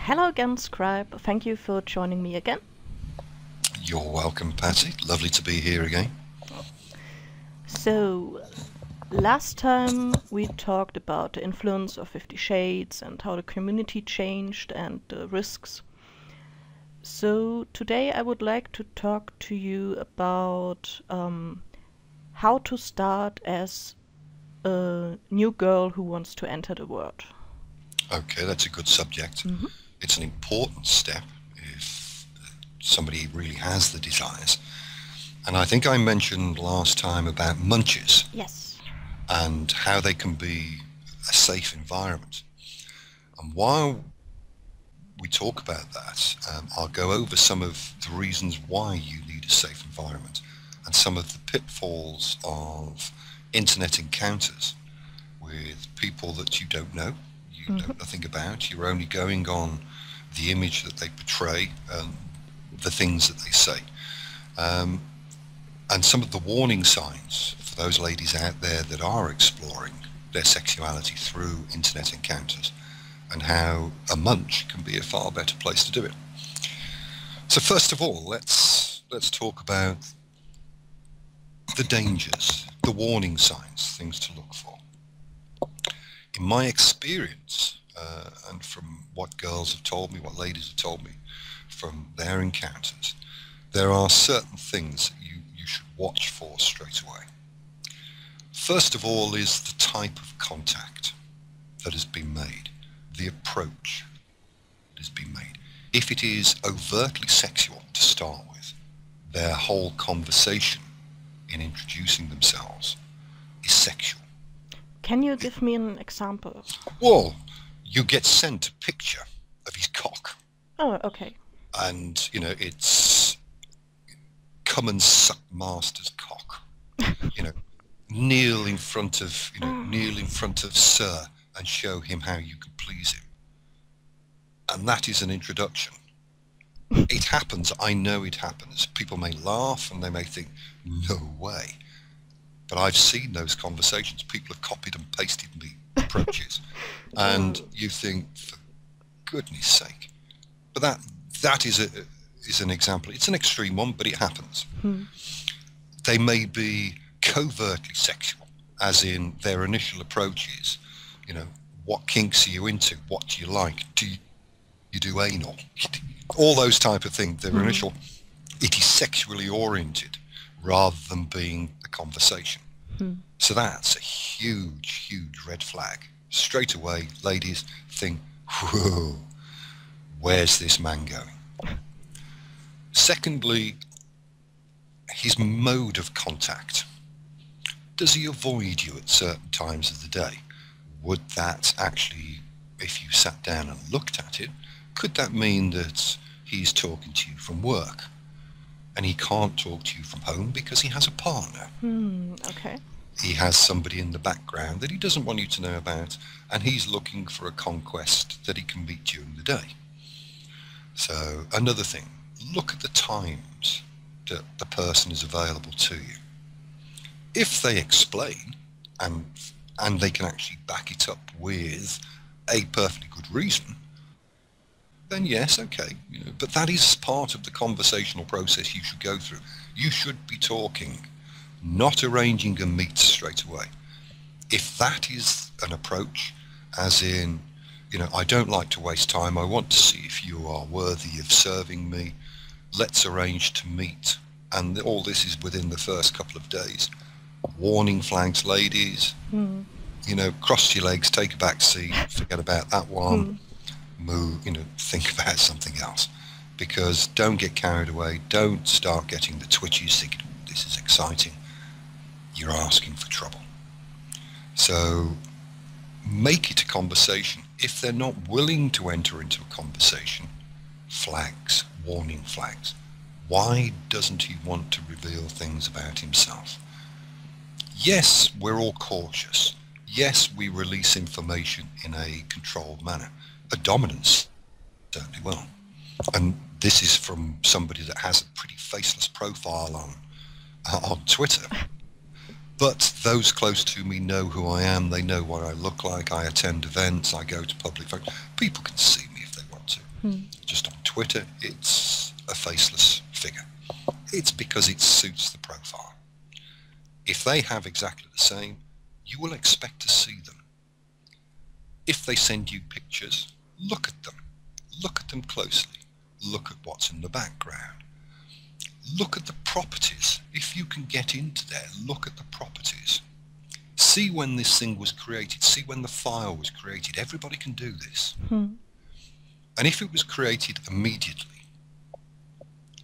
Hello again, Scribe. Thank you for joining me again. You're welcome, Patty. Lovely to be here again. So, last time we talked about the influence of 50 Shades and how the community changed and the risks. So, today I would like to talk to you about how to start as a new girl who wants to enter the world. Okay, that's a good subject. It's an important step if somebody really has the desires. And I think I mentioned last time about munches. Yes. And how they can be a safe environment. And while we talk about that, I'll go over some of the reasons why you need a safe environment and some of the pitfalls of internet encounters with people that you don't know, you know nothing about. You're only going on the image that they portray, the things that they say. And some of the warning signs for those ladies out there that are exploring their sexuality through internet encounters, and how a munch can be a far better place to do it. So first of all, let's talk about the dangers, the warning signs, things to look for. In my experience, and from what girls have told me, what ladies have told me from their encounters, there are certain things that you should watch for straight away. First of all is the type of contact that has been made, the approach that has been made. If it is overtly sexual to start with, their whole conversation in introducing themselves is sexual. Can you give me an example? Well, you get sent a picture of his cock. Oh, okay. And, you know, it's come and suck master's cock. You know, kneel in front of sir and show him how you can please him. And that is an introduction. It happens. I know it happens. People may laugh and they may think, no way. But I've seen those conversations. People have copied and pasted me approaches. And you think, for goodness sake. But that is an example. It's an extreme one, but it happens. They may be covertly sexual, as in their initial approach is, you know, what kinks are you into? What do you like? Do you do anal? All those type of things. Their initial, it is sexually oriented rather than being a conversation. So that's a huge, huge red flag. Straight away, ladies think, whoa, where's this man going? Secondly, his mode of contact. Does he avoid you at certain times of the day? Would that actually, if you sat down and looked at it, could that mean that he's talking to you from work and he can't talk to you from home because he has a partner? Okay. He has somebody in the background that he doesn't want you to know about, and he's looking for a conquest that he can meet during the day. So another thing, look at the times that the person is available to you. If they explain and they can actually back it up with a perfectly good reason, then yes, okay. You know, but that is part of the conversational process you should go through. You should be talking, not arranging a meet straight away. If that is an approach, as in, you know, I don't like to waste time, I want to see if you are worthy of serving me, let's arrange to meet. And all this is within the first couple of days. Warning flags, ladies, you know, cross your legs, take a back seat, forget about that one, move, you know, think about something else. Because don't get carried away, don't start getting the twitches thinking, this is exciting. You're asking for trouble. So make it a conversation. If they're not willing to enter into a conversation, flags, warning flags. Why doesn't he want to reveal things about himself? Yes, we're all cautious. Yes, we release information in a controlled manner. A dominance certainly will. And this is from somebody that has a pretty faceless profile on Twitter. But those close to me know who I am. They know what I look like. I attend events. I go to public functions. People can see me if they want to. Just on Twitter, it's a faceless figure. It's because it suits the profile. If they have exactly the same, you will expect to see them. If they send you pictures, look at them. Look at them closely. Look at what's in the background. Look at the properties. If you can get into there, look at the properties. See when this thing was created. See when the file was created. Everybody can do this. And if it was created immediately,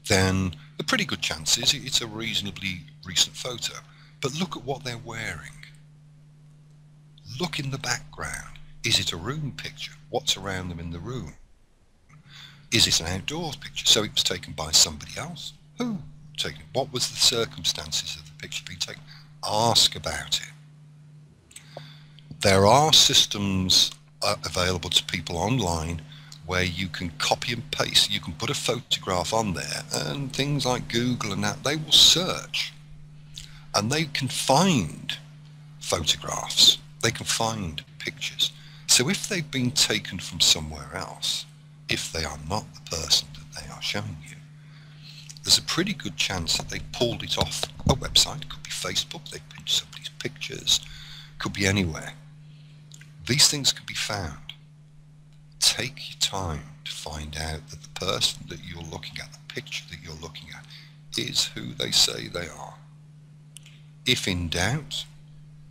then the pretty good chance is it's a reasonably recent photo. But look at what they're wearing. Look in the background. Is it a room picture? What's around them in the room? Is it an outdoors picture? So it was taken by somebody else. Who taken it? What was the circumstances of the picture being taken? Ask about it. There are systems available to people online where you can copy and paste. You can put a photograph on there, and things like Google and that, they will search. And they can find photographs. They can find pictures. So if they've been taken from somewhere else, if they are not the person that they are showing you, there's a pretty good chance that they pulled it off a website. It could be Facebook, they pinched somebody's pictures, could be anywhere. These things can be found. Take your time to find out that the person that you're looking at, the picture that you're looking at, is who they say they are. If in doubt,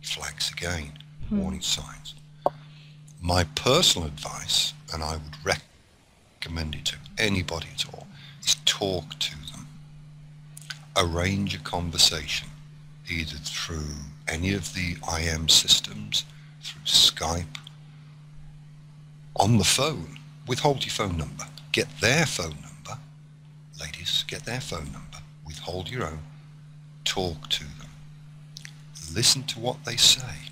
flags again, warning signs. My personal advice, and I would recommend it to anybody at all, is talk to them. Arrange a conversation, either through any of the IM systems, through Skype, on the phone. Withhold your phone number. Get their phone number. Ladies, get their phone number. Withhold your own. Talk to them. Listen to what they say.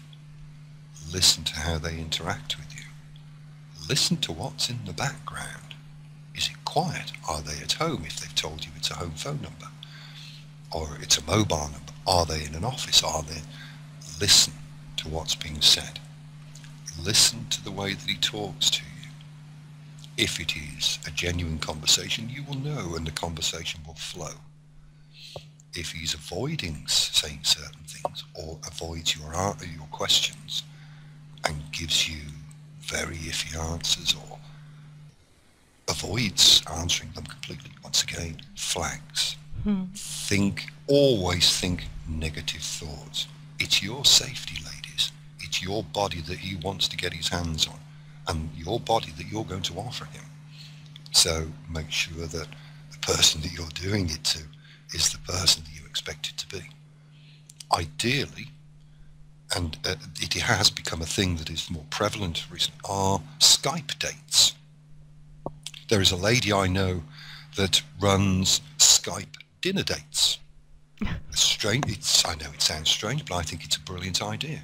Listen to how they interact with you. Listen to what's in the background. Is it quiet? Are they at home if they've told you it's a home phone number? Or it's a mobile number? Are they in an office? Are they? Listen to what's being said. Listen to the way that he talks to you. If it is a genuine conversation, you will know and the conversation will flow. If he's avoiding saying certain things or avoids your questions and gives you very iffy answers or avoids answering them completely, once again, flags. Always think negative thoughts. It's your safety, ladies. It's your body that he wants to get his hands on and your body that you're going to offer him. So make sure that the person that you're doing it to is the person that you expect it to be. Ideally, and it has become a thing that is more prevalent recently, are Skype dates. There is a lady I know that runs Skype dinner dates. Strange. I know it sounds strange, but I think it's a brilliant idea.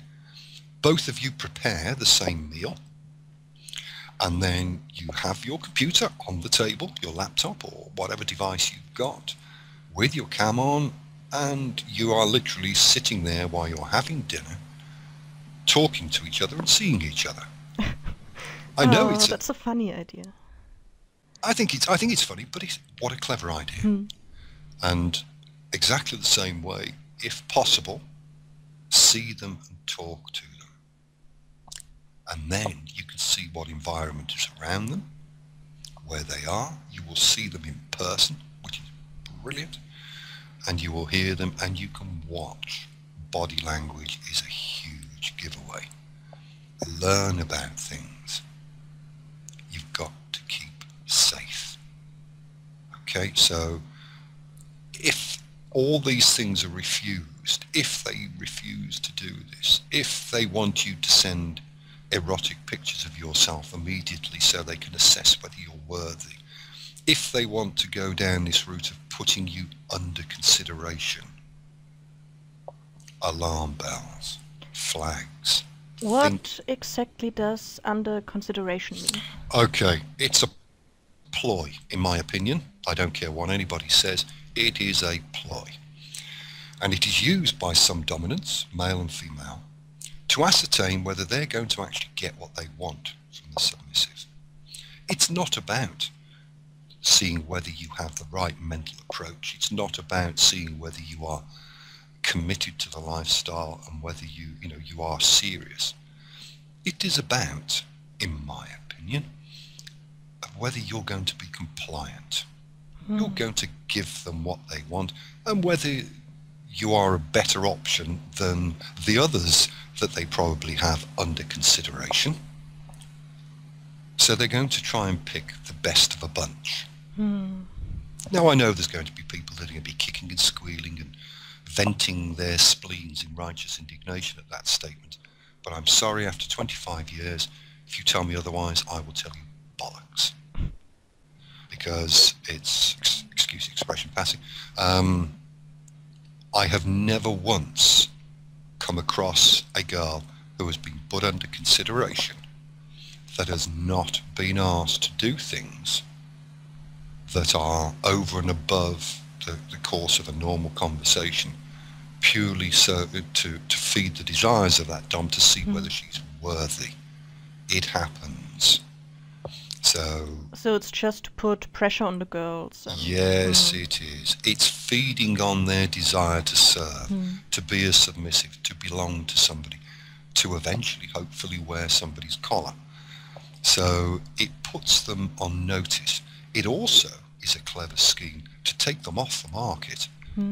Both of you prepare the same meal, and then you have your computer on the table, your laptop or whatever device you've got, with your cam on, and you are literally sitting there while you're having dinner, talking to each other and seeing each other. I know that's a funny idea. I think it's funny, but what a clever idea. And exactly the same way, if possible, see them and talk to them. And then you can see what environment is around them, where they are. You will see them in person, which is brilliant. And you will hear them and you can watch. Body language is a huge giveaway. Learn about things. You've got to keep safe. Okay, so if all these things are refused, if they refuse to do this, if they want you to send erotic pictures of yourself immediately so they can assess whether you're worthy, if they want to go down this route of putting you under consideration, alarm bells, flags. What exactly does under consideration mean? Okay, it's a ploy, in my opinion. I don't care what anybody says. It is a ploy. And it is used by some dominants, male and female, to ascertain whether they're going to actually get what they want from the submissive. It's not about seeing whether you have the right mental approach. It's not about seeing whether you are committed to the lifestyle and whether you are serious. It is about, in my opinion, whether you're going to be compliant. You're going to give them what they want, and whether you are a better option than the others that they probably have under consideration. So they're going to try and pick the best of a bunch. Now, I know there's going to be people that are going to be kicking and squealing and venting their spleens in righteous indignation at that statement, but I'm sorry, after 25 years, if you tell me otherwise, I will tell you bollocks. Because it's, excuse the expression passing, I have never once come across a girl who has been put under consideration that has not been asked to do things that are over and above the course of a normal conversation, purely so to feed the desires of that dom, to see whether she's worthy. It happens. So it's just to put pressure on the girls. Yes, it is. It's feeding on their desire to serve, to be a submissive, to belong to somebody, to eventually, hopefully, wear somebody's collar. So it puts them on notice. It also is a clever scheme to take them off the market,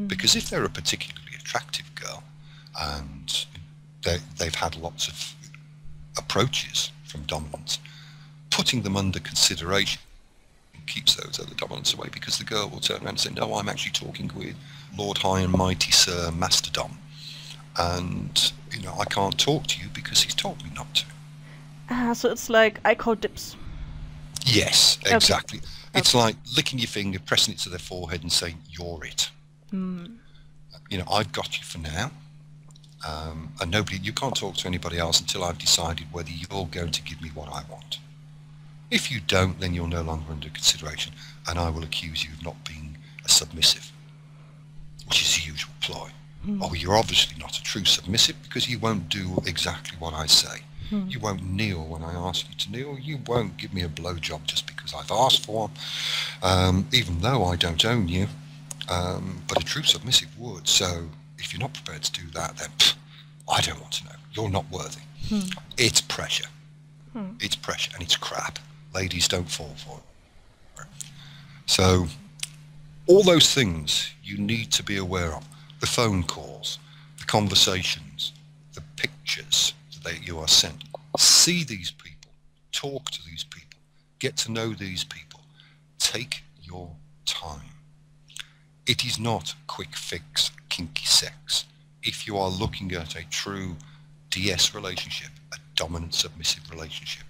because if they're a particularly attractive girl and they've had lots of approaches from dominants, putting them under consideration keeps those other dominants away, because the girl will turn around and say, no, I'm actually talking with Lord High and Mighty Sir Master Dom, and I can't talk to you because he's told me not to. So it's like I call dibs. Yes, exactly. Okay. It's like licking your finger, pressing it to their forehead and saying, you're it. I've got you for now, and you can't talk to anybody else until I've decided whether you're going to give me what I want. If you don't, then you're no longer under consideration, and I will accuse you of not being a submissive, which is the usual ploy. Oh, you're obviously not a true submissive because you won't do exactly what I say. You won't kneel when I ask you to kneel. You won't give me a blowjob just because I've asked for one, even though I don't own you. But a true submissive would. So if you're not prepared to do that, then I don't want to know. You're not worthy. It's pressure. It's pressure, and it's crap. Ladies, don't fall for it. So all those things you need to be aware of. The phone calls, the conversations, the pictures that you are sent. See these people. Talk to these people. Get to know these people. Take your time. It is not quick fix, kinky sex. If you are looking at a true DS relationship, a dominant submissive relationship,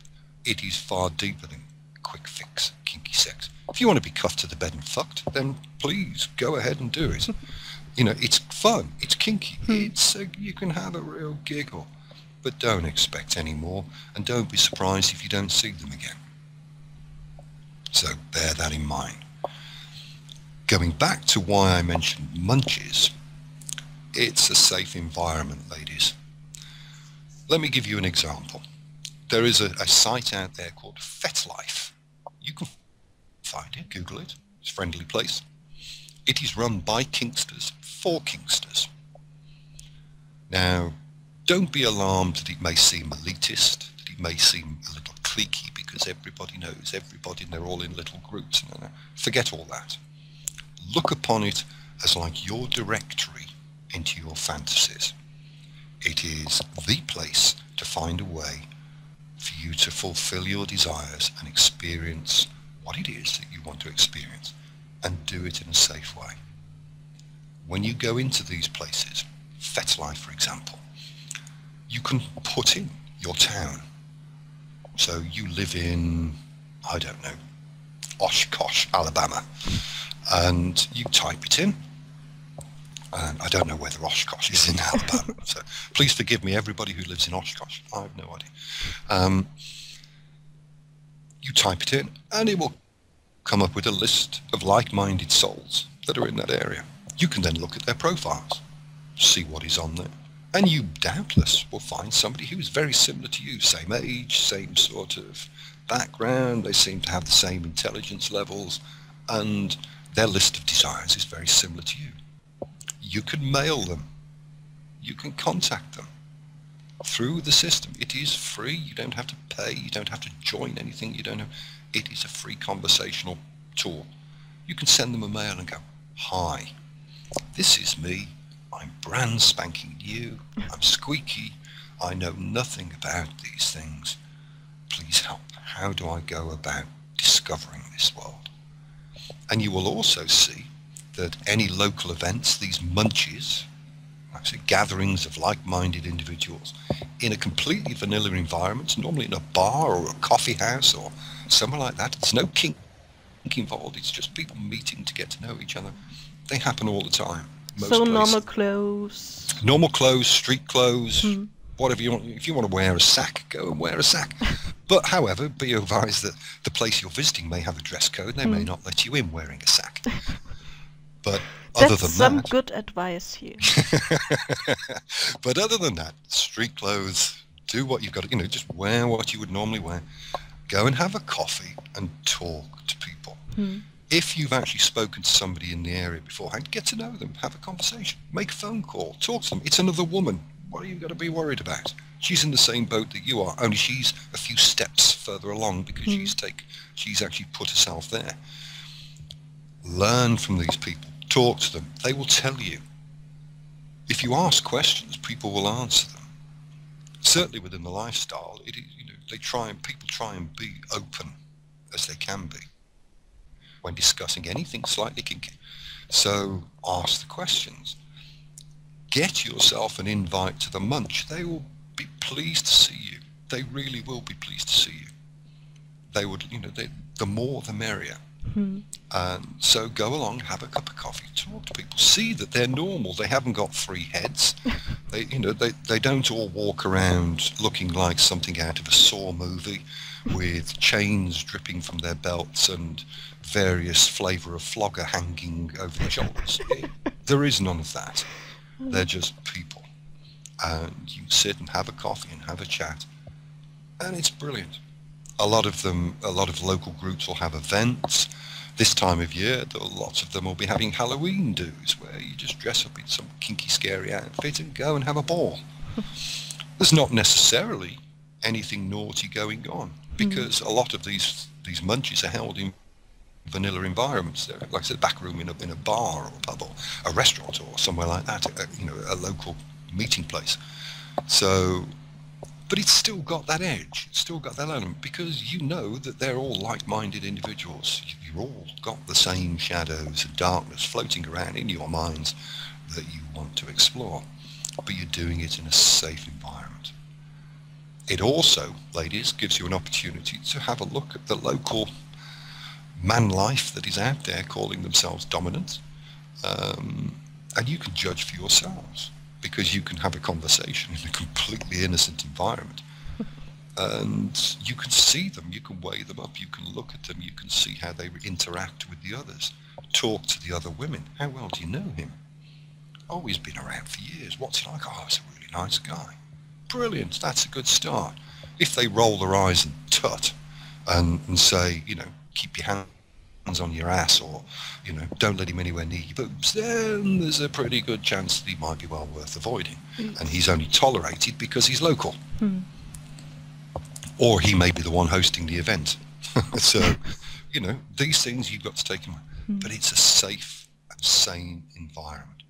it is far deeper than quick fix, kinky sex. If you want to be cuffed to the bed and fucked, then please go ahead and do it. It's fun, it's kinky, you can have a real giggle, but don't expect any more, and don't be surprised if you don't see them again. So bear that in mind. Going back to why I mentioned munches, it's a safe environment, ladies. Let me give you an example. There is a site out there called FetLife. You can find it, Google it. It's a friendly place. It is run by kinksters for kinksters. Now, don't be alarmed that it may seem elitist, that it may seem a little cliquey because everybody knows everybody and they're all in little groups. No. Forget all that. Look upon it as like your directory into your fantasies. It is the place to find a way for you to fulfill your desires and experience what it is that you want to experience, and do it in a safe way. When you go into these places, FetLife for example, you can put in your town. So you live in, I don't know, Oshkosh, Alabama, and you type it in. And I don't know whether Oshkosh is in Alabama, so please forgive me, everybody who lives in Oshkosh. I have no idea. You type it in, and it will come up with a list of like-minded souls that are in that area. You can then look at their profiles, see what is on there, and you doubtless will find somebody who is very similar to you, same age, same sort of background, they seem to have the same intelligence levels, and their list of desires is very similar to you. You can mail them. You can contact them through the system. It is free. You don't have to pay. You don't have to join anything. It is a free conversational tool. You can send them a mail and go, "Hi, this is me. I'm brand spanking new. I'm squeaky. I know nothing about these things. Please help. How do I go about discovering this world?" And you will also see that any local events, these munches, actually gatherings of like-minded individuals in a completely vanilla environment, normally in a bar or a coffee house or somewhere like that. There's no kink involved. It's just people meeting to get to know each other. They happen all the time. Most So places. normal clothes, street clothes, whatever you want. If you want to wear a sack, go and wear a sack. But however, be advised that the place you're visiting may have a dress code. They may not let you in wearing a sack. But other than some that, good advice here. but other than that, street clothes, do what you've got to, just wear what you would normally wear. Go and have a coffee and talk to people. If you've actually spoken to somebody in the area beforehand, get to know them, have a conversation, make a phone call, talk to them. It's another woman. What are you going to be worried about? She's in the same boat that you are, only she's a few steps further along because she's actually put herself there. Learn from these people. Talk to them. They will tell you. If you ask questions, people will answer them. Certainly within the lifestyle, people try and be open as they can be when discussing anything slightly kinky. So ask the questions. Get yourself an invite to the munch. They will be pleased to see you. They really will be pleased to see you. They would, the more the merrier. And so go along, have a cup of coffee, talk to people, see that they're normal. They haven't got three heads. They don't all walk around looking like something out of a Saw movie with chains dripping from their belts and various flavour of flogger hanging over their shoulders. There is none of that. They're just people. And you sit and have a coffee and have a chat. And it's brilliant. A lot of local groups will have events. This time of year, lots of them will be having Halloween do's where you just dress up in some kinky, scary outfit and go and have a ball. There's not necessarily anything naughty going on because a lot of these munches are held in vanilla environments. They're, like I said, back room in a bar or a pub or a restaurant or somewhere like that, a local meeting place. So, but it's still got that edge, it's still got that element because you know that they're all like-minded individuals. You've all got the same shadows and darkness floating around in your minds that you want to explore, but you're doing it in a safe environment. It also, ladies, gives you an opportunity to have a look at the local man life that is out there calling themselves dominant, and you can judge for yourselves because you can have a conversation in a completely innocent environment and you can see them, you can weigh them up, you can look at them, you can see how they interact with the others, talk to the other women. How well do you know him? Oh, he's been around for years. What's he like? Oh, he's a really nice guy. Brilliant, that's a good start. If they roll their eyes and tut and say, keep your hands on your ass or, don't let him anywhere near your boobs, then there's a pretty good chance that he might be well worth avoiding. And he's only tolerated because he's local. Or he may be the one hosting the event. So, these things you've got to take in mind. But it's a safe and sane environment.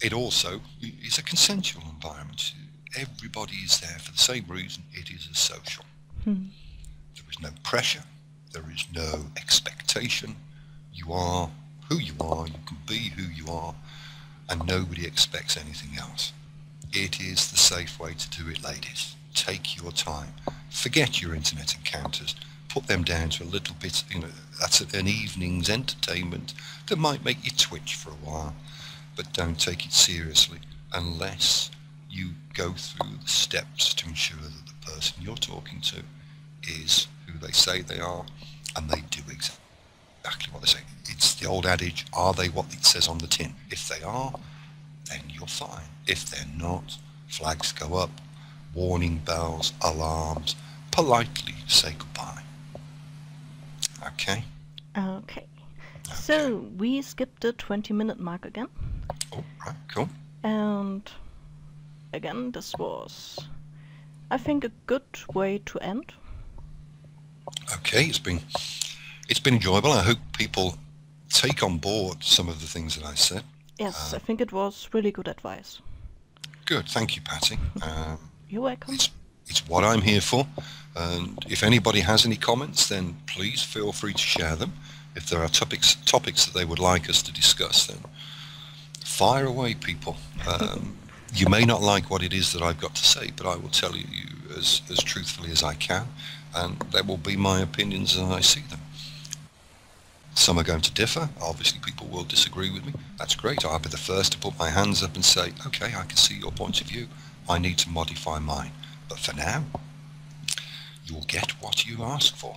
It also is a consensual environment. Everybody is there for the same reason. It is a social. There is no pressure. There is no expectation. You are who you are. You can be who you are. And nobody expects anything else. It is the safe way to do it, ladies. Take your time. Forget your internet encounters. Put them down to a little bit, that's an evening's entertainment that might make you twitch for a while. But don't take it seriously unless you go through the steps to ensure that the person you're talking to is who they say they are and they do exactly what they say. It's the old adage, are they what it says on the tin? If they are, then you're fine. If they're not, flags go up, warning bells, alarms, politely say goodbye. Okay? Okay. So we skipped the 20-minute mark again. Oh, right, cool. And again, this was, I think, a good way to end. Okay, it's been enjoyable. I hope people take on board some of the things that I said. Yes, I think it was really good advice. Good, thank you, Patty. You're welcome. It's what I'm here for. And if anybody has any comments, then please feel free to share them. If there are topics that they would like us to discuss, then fire away, people. You may not like what it is that I've got to say, but I will tell you as truthfully as I can, and they will be my opinions as I see them. Some are going to differ. Obviously, people will disagree with me. That's great. I'll be the first to put my hands up and say, okay, I can see your point of view. I need to modify mine. But for now, you'll get what you ask for.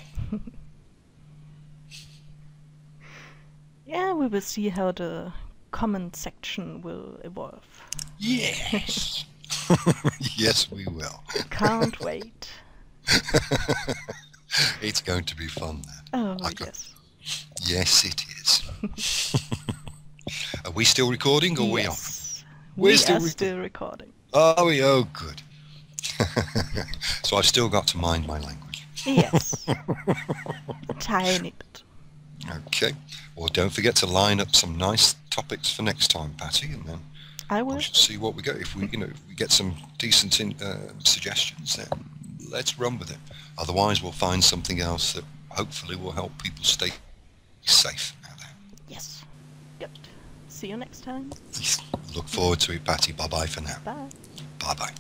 Yeah, we will see how the comment section will evolve. Yes. Yes, we will. Can't wait. It's going to be fun then. Oh, yes. Yes, it is. Are we still recording, or Yes. we We are still recording. Are we? Oh, good. So I've still got to mind my language. Yes. A tiny bit. Okay. Well, don't forget to line up some nice topics for next time, Patty, and then I will. we should see what we get. If we, if we get some decent suggestions, then let's run with it. Otherwise, we'll find something else that hopefully will help people stay safe out there. Yes. Good. See you next time. Look forward to it, Patty. Bye-bye for now. Bye. Bye-bye.